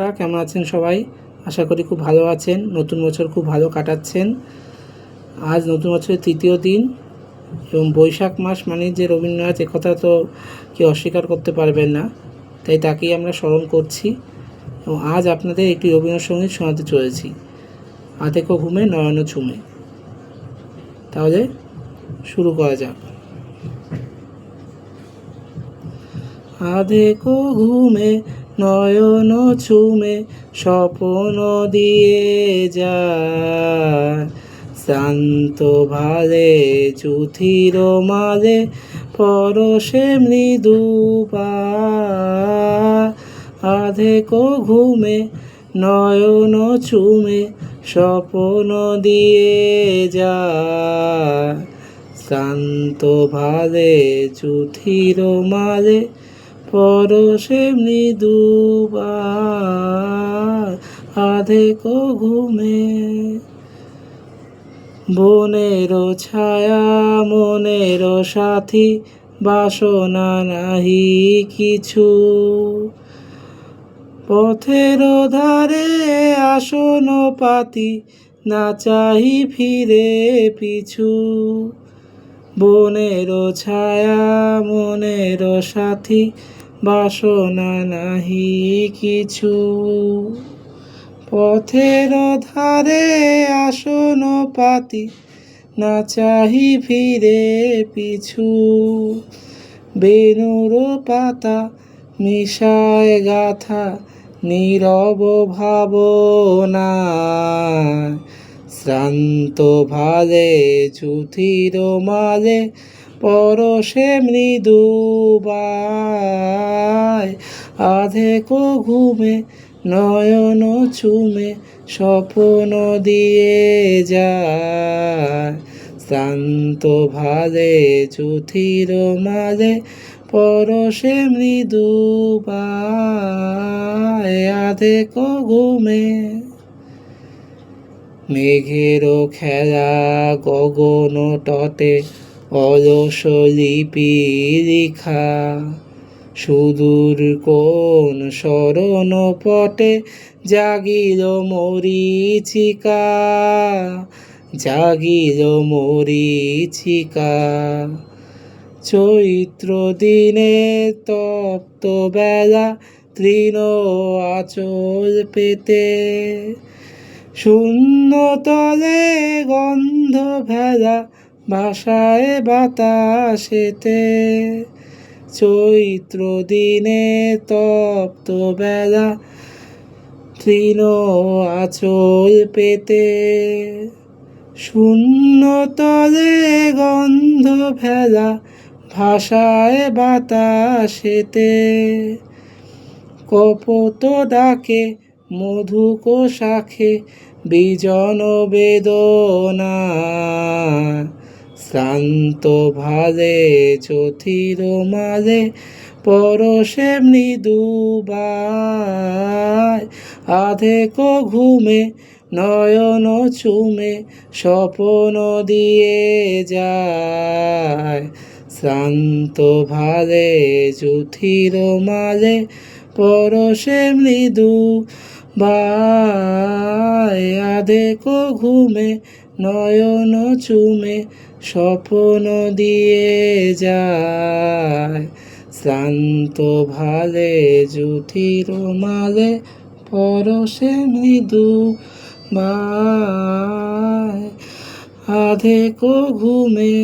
আপনারা কেমন আছেন সবাই? আশা করি খুব ভালো আছেন। নতুন বছর খুব ভালো কাটাচ্ছেন। আজ নতুন বছরের তৃতীয় দিন এবং বৈশাখ মাস মানে যে রবীন্দ্রনাথ, একথা তো কেউ অস্বীকার করতে পারবেন না। তাই তাকেই আমরা স্মরণ করছি এবং আজ আপনাদের একটি রবীন্দ্রসঙ্গীত শোনাতে চলেছি, আধেকো ঘুমে নয়ন ঝুমে। তাহলে শুরু করা যাক। আধেকো ঘুমে নয়ন ঝুমে স্বপ্ন দিয়ে যায়, শান্ত ভালে চুথির মালে পরশে মৃদু পায়। আধেকো ঘুমে নয়ন ঝুমে স্বপ্ন দিয়ে যায়, শান্ত ভালে চুথির মালে পরশে মৃদু পায়। আধেকো ঘুমে বনের ছায়া মনের সাথী, বাসনা নাহি কিছু, পথের ধারে আসন পাতি না চাহি ফিরে পিছু। বনের ছায়া মনের সাথী, বাসনা নাহি কিছু, পথের ধারে আসন পাতি না চাহি ফিরে পিছু। বেনুর পাতা মিশায় গাথা নীরব ভাবনা, শ্রান্ত ভালে চুথির মালে পরশে মৃদু বায়। আধেকো ঘুমে নয়ন ঝুমে স্বপ্ন দিয়ে যায়, শান্ত ভালে চুথির মালে পরশে মৃদু বায়। আধেকো ঘুমে মেঘের খেলা গগন তটে অলস লিপি লিখা, সুদূর কোন শরণ পটে জাগিল মরীচিকা, জাগিল মরীচিকা। চৈত্র দিনে তপ্ত বেলা তৃণ আঁচল পেতে, শূন্য তলে গন্ধ ভেলা ভাসায় বাতাসেতে। চৈত্র দিনে তপ্ত বেলা তৃণ আঁচল পেতে, শূন্য তলে গন্ধ ভেলা ভাসায় বাতাসেতে। কপোত ডাকে মধুক শাখে বিজন বেদনা, শ্রান্ত ভালে চুথির মালে পরশে মৃদু বায়। আধেকো ঘুমে নয়ন ঝুমে স্বপ্ন দিয়ে যায়, শান্ত ভালে চুথির মালে পরশে মৃদু বায়। আধেকো ঘুমে নয়ন ঝুমে স্বপ্ন দিয়ে যায়, শান্ত ভালে চুথির মালে পরশে মৃদু বায়। আধেকো ঘুমে